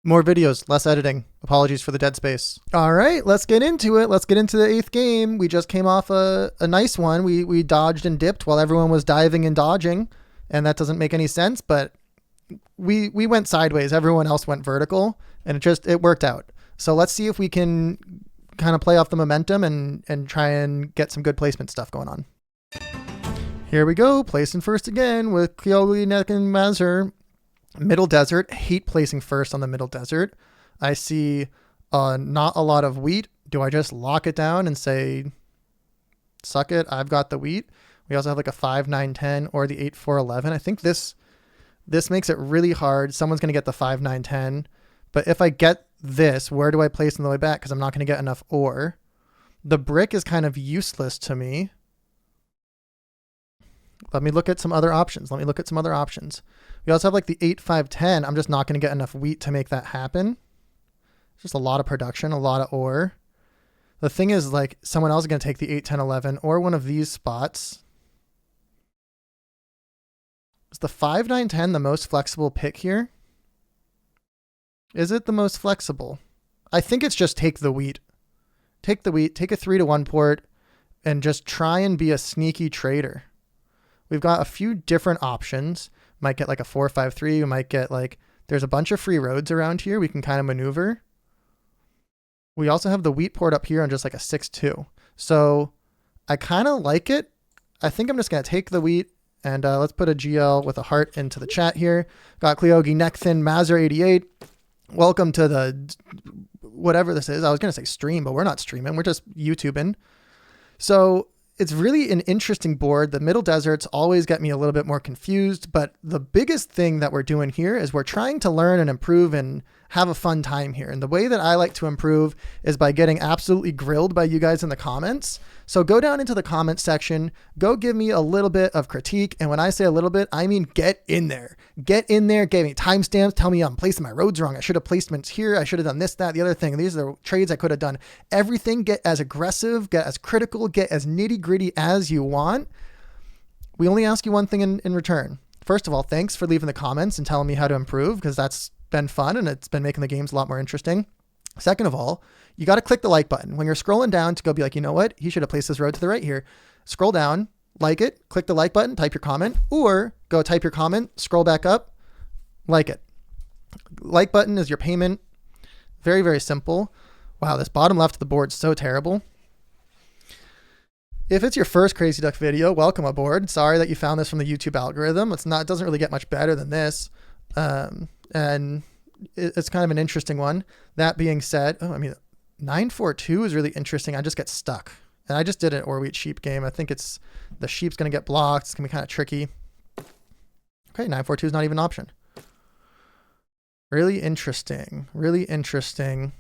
More videos, less editing. Apologies for the dead space. All right, let's get into it. Let's get into the 8th game. We just came off a nice one. We dodged and dipped while everyone was diving and dodging, and that doesn't make any sense, but we went sideways. Everyone else went vertical, and it worked out. So let's see if we can kind of play off the momentum and try and get some good placement stuff going on. Here we go, placing first again with TehCrazyDuck and Mazur. Middle desert, hate placing first on the middle desert. I see not a lot of wheat. Do I just lock it down and say, suck it, I've got the wheat? We also have like a 5, 9, 10 or the 8, 4, 11. I think this makes it really hard. Someone's going to get the 5, 9, 10. But if I get this, where do I place on the way back? Because I'm not going to get enough ore. The brick is kind of useless to me. Let me look at some other options. We also have like the 8, 5, 10. I'm just not going to get enough wheat to make that happen. Just a lot of production, a lot of ore. The thing is, like, someone else is going to take the 8, 10, 11 or one of these spots. Is the 5, 9, 10 the most flexible pick here? Is it the most flexible? I think it's just take the wheat. Take the wheat, take a 3-to-1 port, and just try and be a sneaky trader. We've got a few different options. Might get like a 4, 5, 3. We might get like, there's a bunch of free roads around here we can kind of maneuver. We also have the wheat port up here on just like a 6, 2. So I kind of like it. I think I'm just going to take the wheat and let's put a GL with a heart into the chat here. Got TehCrazyDuck, Mazur88. Welcome to the, whatever this is. I was going to say stream, but we're not streaming. We're just YouTubing. So it's really an interesting board. The middle deserts always get me a little bit more confused, but the biggest thing that we're doing here is we're trying to learn and improve and have a fun time here. And the way that I like to improve is by getting absolutely grilled by you guys in the comments. So go down into the comment section, go give me a little bit of critique. And when I say a little bit, I mean, get in there, give me timestamps, tell me I'm placing my roads wrong. I should have placements here. I should have done this, that, the other thing. These are the trades I could have done. Everything, get as aggressive, get as critical, get as nitty gritty as you want. We only ask you one thing in return. First of all, thanks for leaving the comments and telling me how to improve, because that's been fun and it's been making the games a lot more interesting. Second of all, you got to click the like button. When you're scrolling down to go be like, you know what? He should have placed this road to the right here. Scroll down, like it, click the like button, type your comment, or go type your comment, scroll back up, like it. Like button is your payment. Very, very simple. Wow, this bottom left of the board is so terrible. If it's your first TehCrazyDuck video, welcome aboard. Sorry that you found this from the YouTube algorithm. It doesn't really get much better than this. And it's kind of an interesting one. That being said, 942 is really interesting. I just get stuck. And I just did an or wheat sheep game. I think the sheep's going to get blocked. It's going to be kind of tricky. Okay, 942 is not even an option. Really interesting. Really interesting.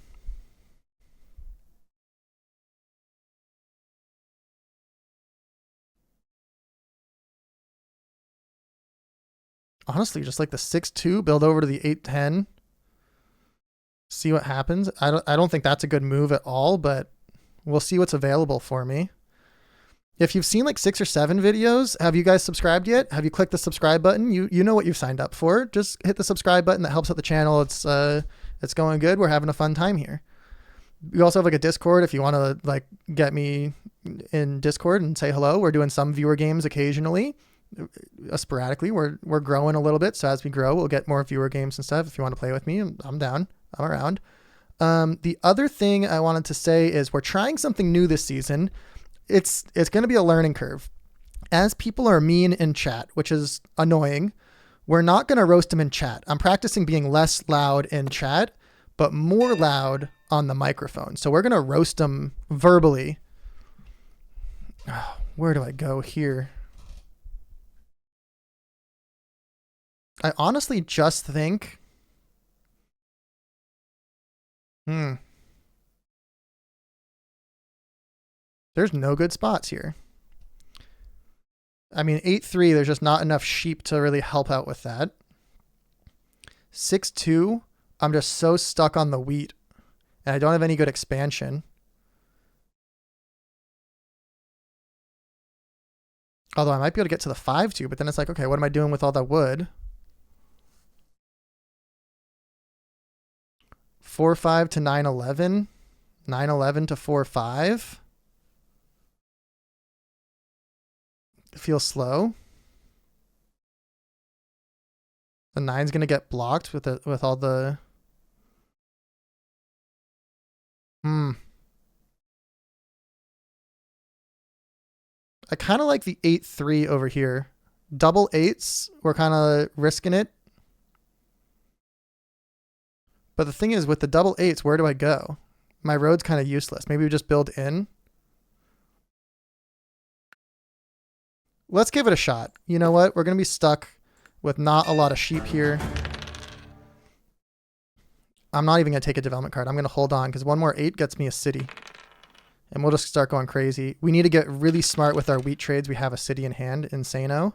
Honestly, just like the 6-2, build over to the 8-10. See what happens. I don't think that's a good move at all, but we'll see what's available for me. If you've seen like 6 or 7 videos, have you guys subscribed yet? Have you clicked the subscribe button? You know what you've signed up for. Just hit the subscribe button. That helps out the channel. It's going good. We're having a fun time here. We also have like a Discord if you want to like get me in Discord and say hello. We're doing some viewer games occasionally. Sporadically, we're growing a little bit, so as we grow we'll get more viewer games and stuff. If you want to play with me, I'm down, I'm around. The other thing I wanted to say is we're trying something new this season. It's going to be a learning curve. As people are mean in chat, which is annoying, we're not going to roast them in chat. I'm practicing being less loud in chat but more loud on the microphone, so we're going to roast them verbally. Where do I go here? I honestly just think, there's no good spots here. I mean, 8-3, there's just not enough sheep to really help out with that. 6-2, I'm just so stuck on the wheat, and I don't have any good expansion. Although I might be able to get to the 5-2, but then it's like, okay, what am I doing with all that wood? 4-5 to 9-11. 9-11 to 4-5. Feels slow. The 9's going to get blocked with all the... I kind of like the 8-3 over here. Double 8s, we're kind of risking it. But the thing is, with the double 8s, where do I go? My road's kind of useless. Maybe we just build in. Let's give it a shot. You know what? We're going to be stuck with not a lot of sheep here. I'm not even going to take a development card. I'm going to hold on because one more 8 gets me a city. And we'll just start going crazy. We need to get really smart with our wheat trades. We have a city in hand. Insano.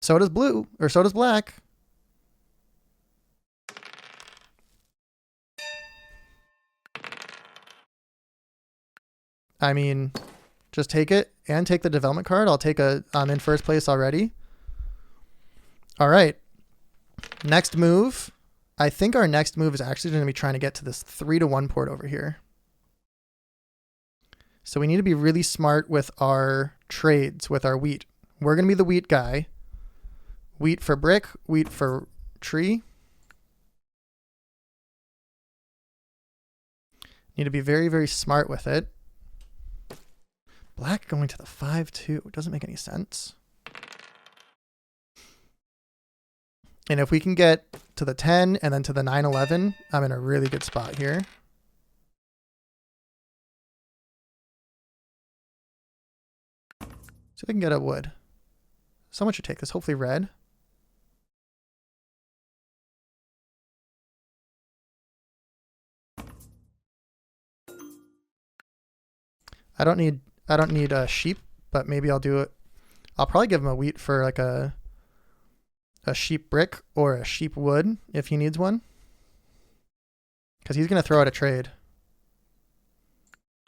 So does blue. Or so does black. I mean, just take it and take the development card. I'm in first place already. All right. Next move. I think our next move is actually going to be trying to get to this 3-1 port over here. So we need to be really smart with our trades, with our wheat. We're going to be the wheat guy. Wheat for brick, wheat for tree. Need to be very, very smart with it. Black going to the 5-2. It doesn't make any sense. And if we can get to the 10 and then to the 9-11, I'm in a really good spot here. See if I can get a wood. Someone should take this. Hopefully red. I don't need a sheep, but maybe I'll do it. I'll probably give him a wheat for like a sheep brick or a sheep wood if he needs one. Because he's going to throw out a trade.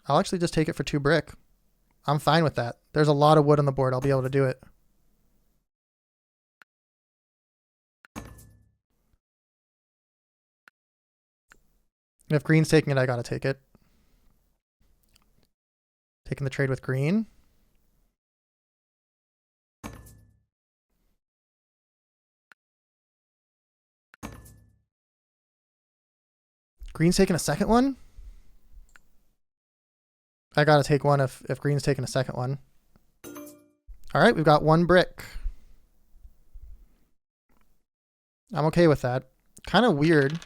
I'll actually just take it for 2 brick. I'm fine with that. There's a lot of wood on the board. I'll be able to do it. If green's taking it, I got to take it. Taking the trade with green. Green's taking a second one. I got to take one if green's taking a second one. All right, we've got 1 brick. I'm okay with that. Kind of weird.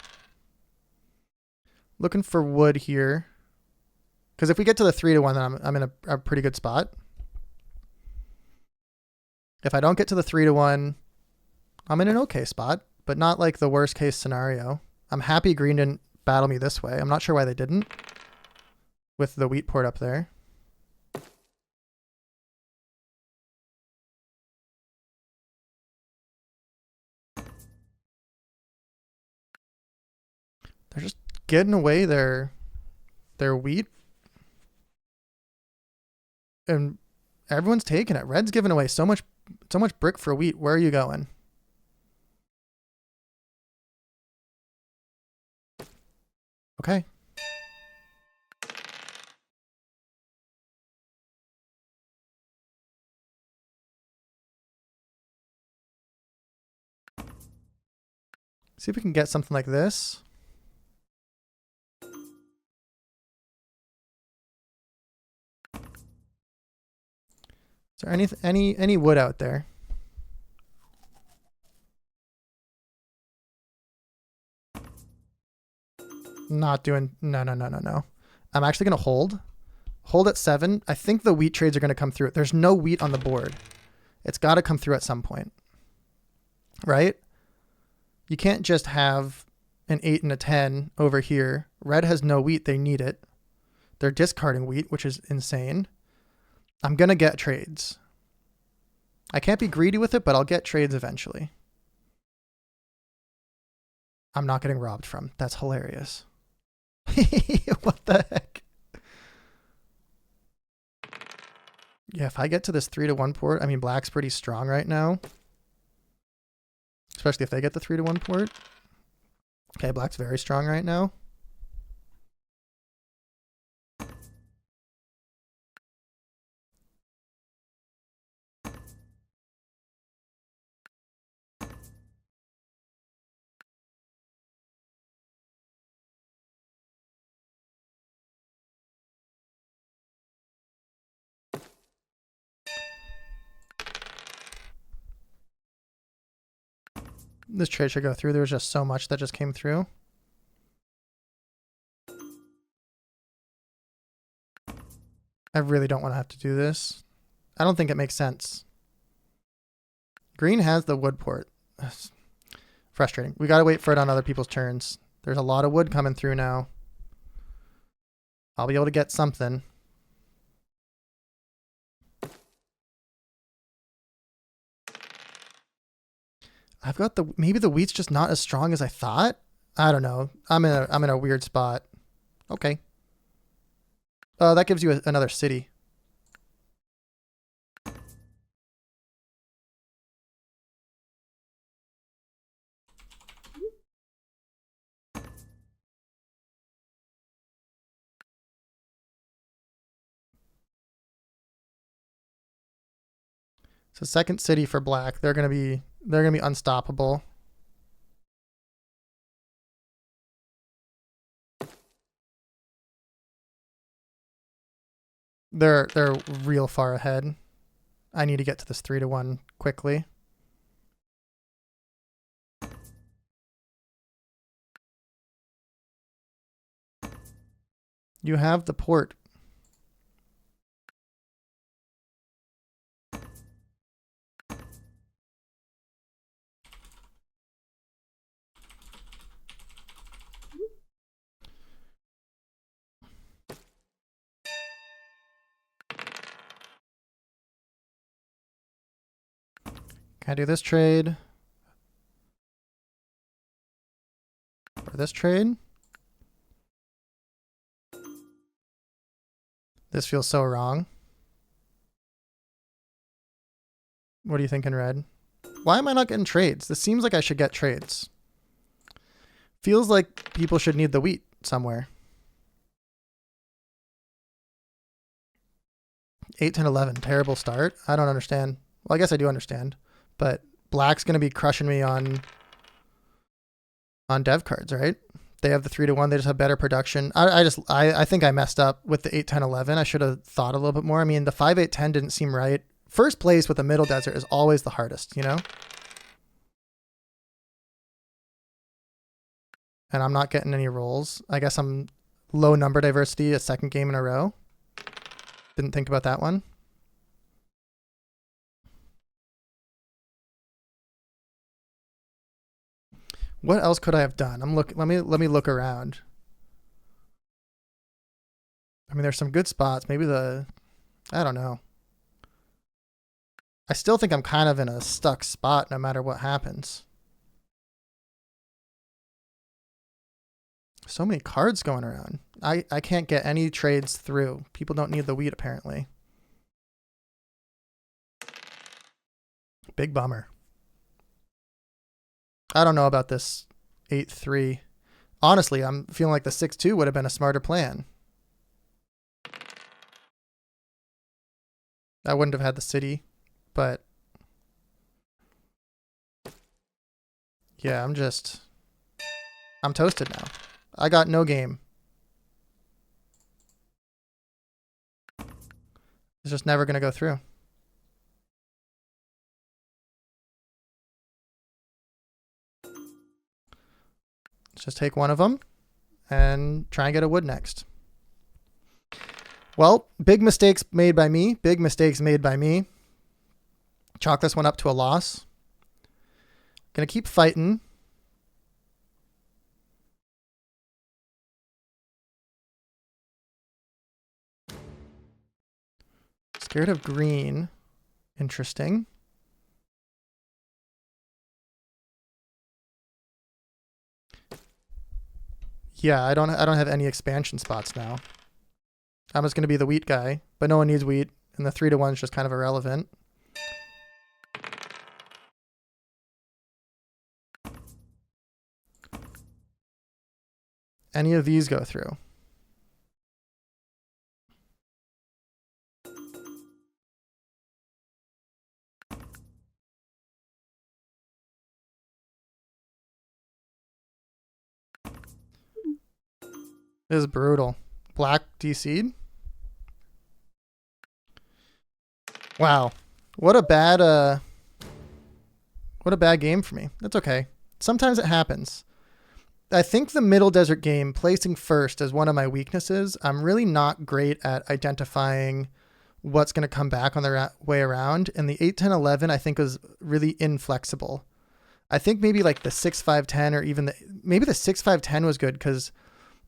Looking for wood here. Because if we get to the 3-1, then I'm in a pretty good spot. If I don't get to the 3-1, I'm in an okay spot, but not like the worst case scenario. I'm happy green didn't battle me this way. I'm not sure why they didn't with the wheat port up there. They're just getting away their wheat. And everyone's taking it. Red's giving away so much brick for wheat. Where are you going? Okay. See if we can get something like this. Is there any wood out there? Not doing, no. I'm actually going to hold. Hold at 7. I think the wheat trades are going to come through. There's no wheat on the board. It's got to come through at some point. Right? You can't just have an 8 and a 10 over here. Red has no wheat. They need it. They're discarding wheat, which is insane. I'm going to get trades. I can't be greedy with it, but I'll get trades eventually. I'm not getting robbed from. That's hilarious. What the heck? Yeah, if I get to this 3-1 port, I mean, black's pretty strong right now. Especially if they get the 3-1 port. Okay, black's very strong right now. This trade should go through. There was just so much that just came through. I really don't want to have to do this. I don't think it makes sense. Green has the wood port. That's frustrating. We got to wait for it on other people's turns. There's a lot of wood coming through now. I'll be able to get something. I've got the, maybe the wheat's just not as strong as I thought. I don't know. I'm in a weird spot. Okay. That gives you another city. So second city for black. They're gonna be unstoppable. They're real far ahead. I need to get to this 3-1 quickly. You have the port. Can I do this trade? Or this trade? This feels so wrong. What are you thinking, Red? Why am I not getting trades? This seems like I should get trades. Feels like people should need the wheat somewhere. 8, 10, 11. Terrible start. I don't understand. Well, I guess I do understand. But black's going to be crushing me on dev cards, right? They have the 3-1. They just have better production. I think I messed up with the 8, 10, 11. I should have thought a little bit more. I mean, the 5, 8, 10 didn't seem right. First place with the middle desert is always the hardest, you know? And I'm not getting any rolls. I guess I'm low number diversity a second game in a row. Didn't think about that one. What else could I have done? Let me look around. I mean, there's some good spots. Maybe I don't know. I still think I'm kind of in a stuck spot no matter what happens. So many cards going around. I can't get any trades through. People don't need the wheat, apparently. Big bummer. I don't know about this 8-3. Honestly, I'm feeling like the 6-2 would have been a smarter plan. I wouldn't have had the city, but yeah, I'm toasted now. I got no game. It's just never going to go through. Let's just take one of them and try and get a wood next. Well, big mistakes made by me. Big mistakes made by me. Chalk this one up to a loss. Gonna keep fighting. Scared of green. Interesting. Yeah, I don't have any expansion spots now. I'm just gonna be the wheat guy, but no one needs wheat, and the 3-1 is just kind of irrelevant. any of these go through. This is brutal. Black DC'd. Wow. What a bad game for me. That's okay. Sometimes it happens. I think the Middle Desert game, placing first, is one of my weaknesses. I'm really not great at identifying what's going to come back on the way around. And the 8, 10, 11, I think was really inflexible. I think maybe like the 6, 5, 10, or even maybe the 6, 5, 10 was good because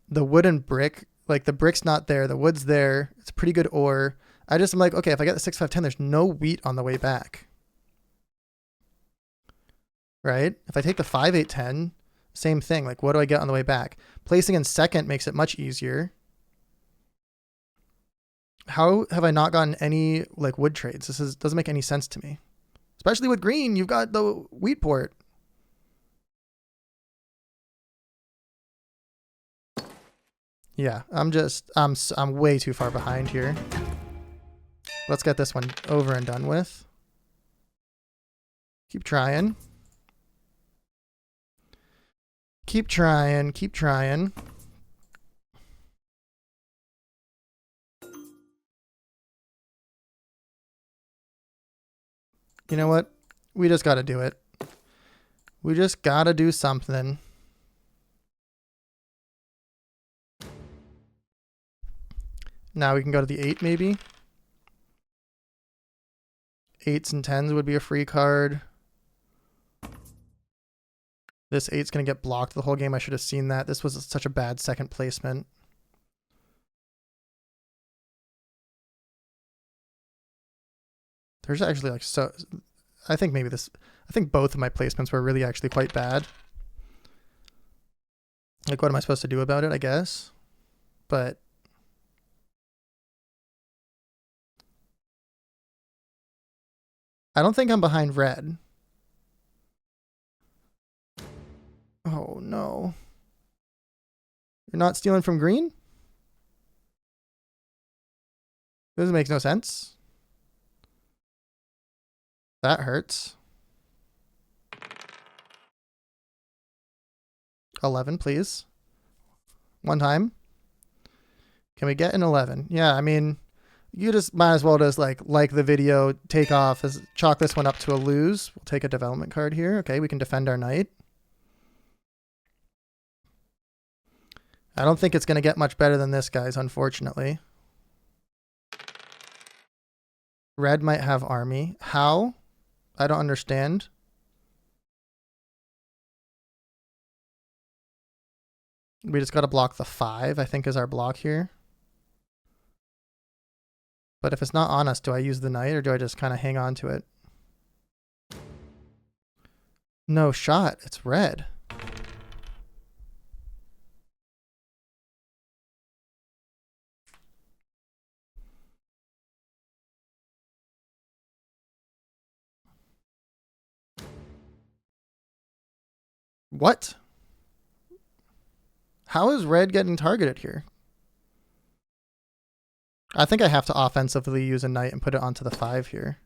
the wood and brick, like the brick's not there. The wood's there. It's pretty good ore. I'm like, okay, if I get the 6, 5, 10, there's no wheat on the way back. Right? If I take the 5, 8, 10, same thing. Like, what do I get on the way back? Placing in second makes it much easier. How have I not gotten any like wood trades? Doesn't make any sense to me. Especially with green, you've got the wheat port. Yeah, I'm way too far behind here. Let's get this one over and done with. Keep trying. Keep trying. Keep trying. You know what? We just got to do it. We just got to do something. Now we can go to the 8 maybe. 8s and 10s would be a free card. This 8's going to get blocked the whole game. I should have seen that. This was such a bad second placement. There's actually like so... I think both of my placements were really actually quite bad. Like, what am I supposed to do about it, I guess? But... I don't think I'm behind red. Oh, no. You're not stealing from green? This makes no sense. That hurts. 11, please. One time. Can we get an 11? Yeah, I mean, you just might as well just like the video, take off, chalk this one up to a lose. We'll take a development card here. Okay, we can defend our knight. I don't think it's going to get much better than this, guys, unfortunately. Red might have army. How? I don't understand. We just got to block the 5, I think, is our block here. But if it's not on us, do I use the knight or do I just kind of hang on to it? No shot. It's red. What? How is red getting targeted here? I think I have to offensively use a knight and put it onto the 5 here.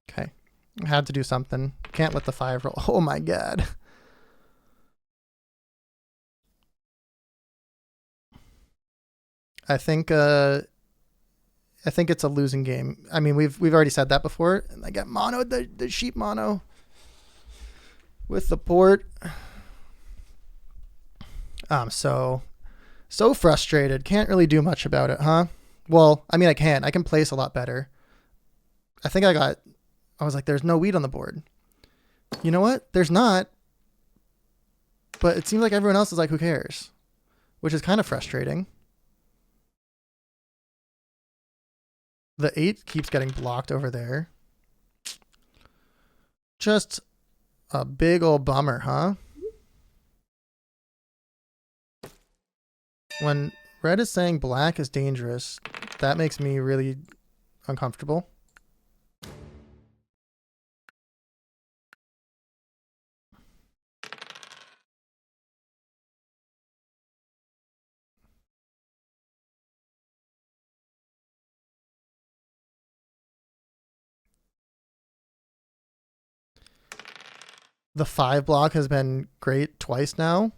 Okay. I had to do something. Can't let the 5 roll. Oh my god. I think it's a losing game. I mean, we've already said that before. And I get mono, the sheep mono with the port. I'm so frustrated. Can't really do much about it, huh? Well, I mean, I can. I can place a lot better. I think I was like, there's no wheat on the board. You know what? There's not. But it seems like everyone else is like, who cares? Which is kind of frustrating. The 8 keeps getting blocked over there. Just a big old bummer, huh? When red is saying black is dangerous, that makes me really uncomfortable. The 5 block has been great twice now.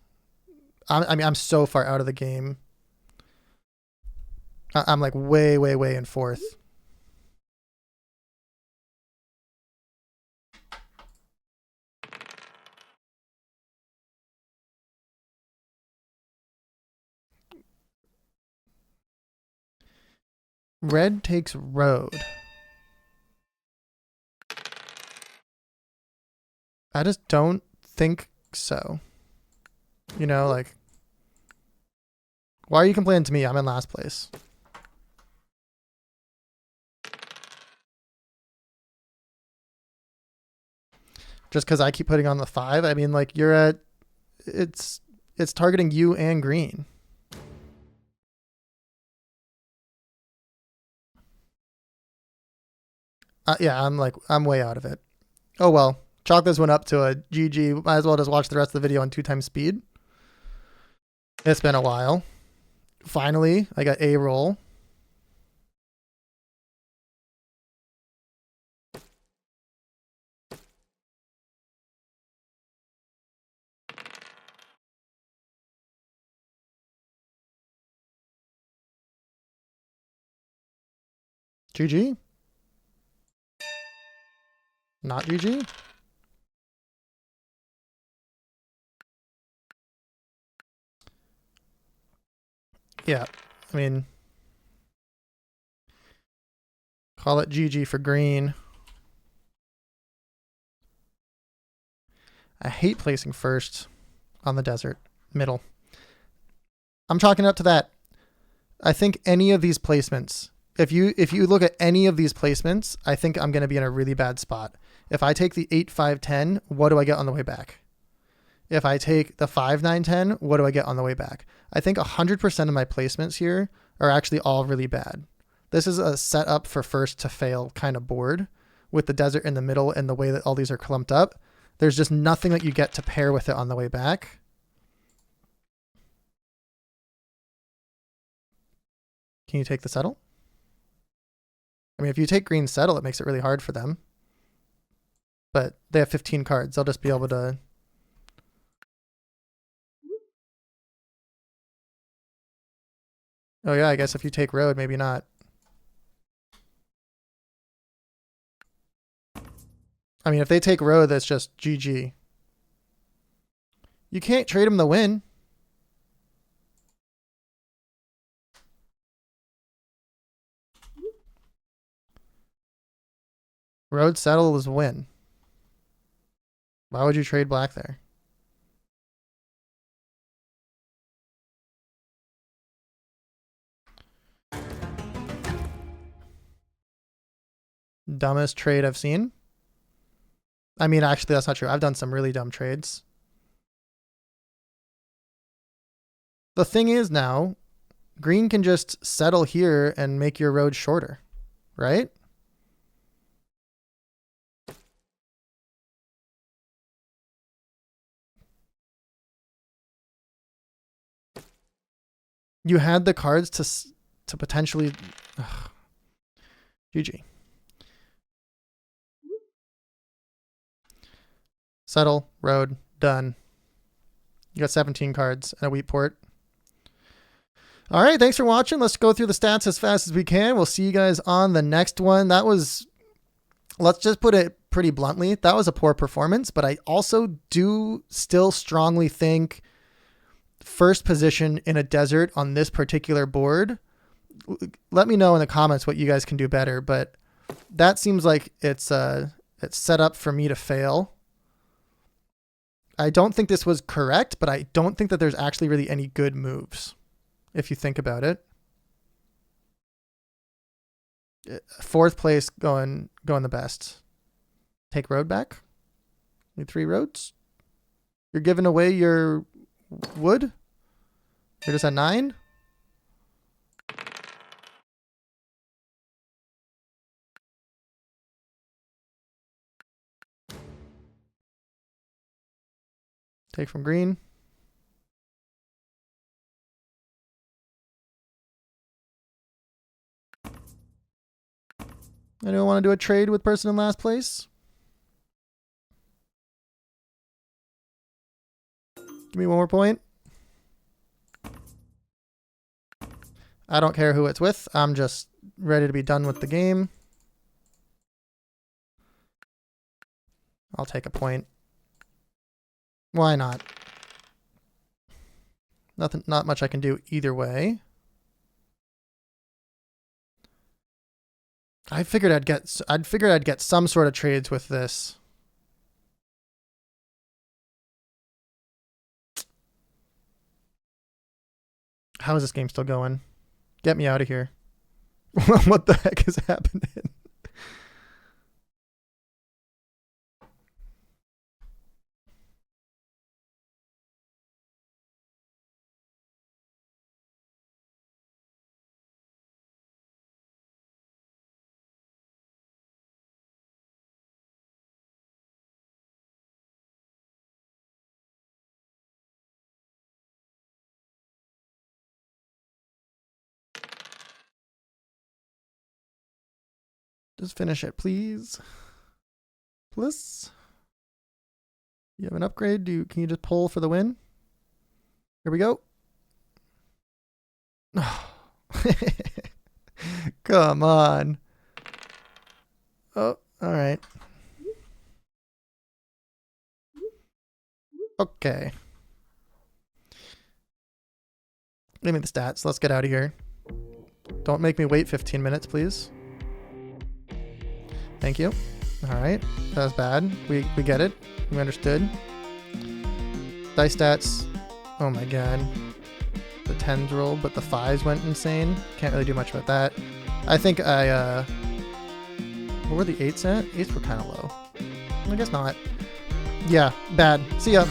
I mean, I'm so far out of the game. I'm like way in fourth. Red takes road. I just don't think so. You know, like, why are you complaining to me? I'm in last place. Just because I keep putting on the 5? I mean, like, you're at... It's targeting you and green. Yeah, I'm way out of it. Oh, well. Chocolates went up to a GG. Might as well just watch the rest of the video on 2 times speed. It's been a while. Finally, I got a roll. GG? Not GG? Yeah, I mean, call it GG for green. I hate placing first on the desert. Middle. I'm chalking up to that. I think any of these placements, if you look at any of these placements, I think I'm going to be in a really bad spot. If I take the 8, 5, 10, what do I get on the way back? If I take the 5, 9, 10, what do I get on the way back? I think 100% of my placements here are actually all really bad. This is a setup for first to fail kind of board with the desert in the middle and the way that all these are clumped up. There's just nothing that you get to pair with it on the way back. Can you take the settle? I mean, if you take green settle, it makes it really hard for them. But they have 15 cards. They'll just be able to... Oh yeah, I guess if you take road, maybe not. I mean, if they take road, that's just GG. You can't trade them the win. Road settle is win. Why would you trade black there? Dumbest trade I've seen? I mean, actually, that's not true. I've done some really dumb trades. The thing is now, green can just settle here and make your road shorter, right? You had the cards to potentially... Ugh. GG. Settle, road, done. You got 17 cards and a wheat port. All right, thanks for watching. Let's go through the stats as fast as we can. We'll see you guys on the next one. That was, let's just put it pretty bluntly, that was a poor performance, but I also do still strongly think first position in a desert on this particular board. Let me know in the comments what you guys can do better, but that seems like it's set up for me to fail. I don't think this was correct, but I don't think that there's actually really any good moves if you think about it. Fourth place going the best. Take road back. Need 3 roads. You're giving away your wood. You're just at 9. Take from green. Anyone want to do a trade with person in last place? Give me 1 more point. I don't care who it's with. I'm just ready to be done with the game. I'll take a point. Why not? Not much I can do either way. I figured I'd get some sort of trades with this. How is this game still going? Get me out of here. What the heck is happening? Just finish it, please. Please. You have an upgrade? Can you just pull for the win? Here we go. Come on. Oh, all right. Okay. Give me the stats. Let's get out of here. Don't make me wait 15 minutes, please. Thank you. All right. That was bad. We get it. We understood. Dice stats. Oh my god. The 10s rolled, but the 5s went insane. Can't really do much about that. I think what were the 8s at? 8s were kind of low. I guess not. Yeah, bad. See ya.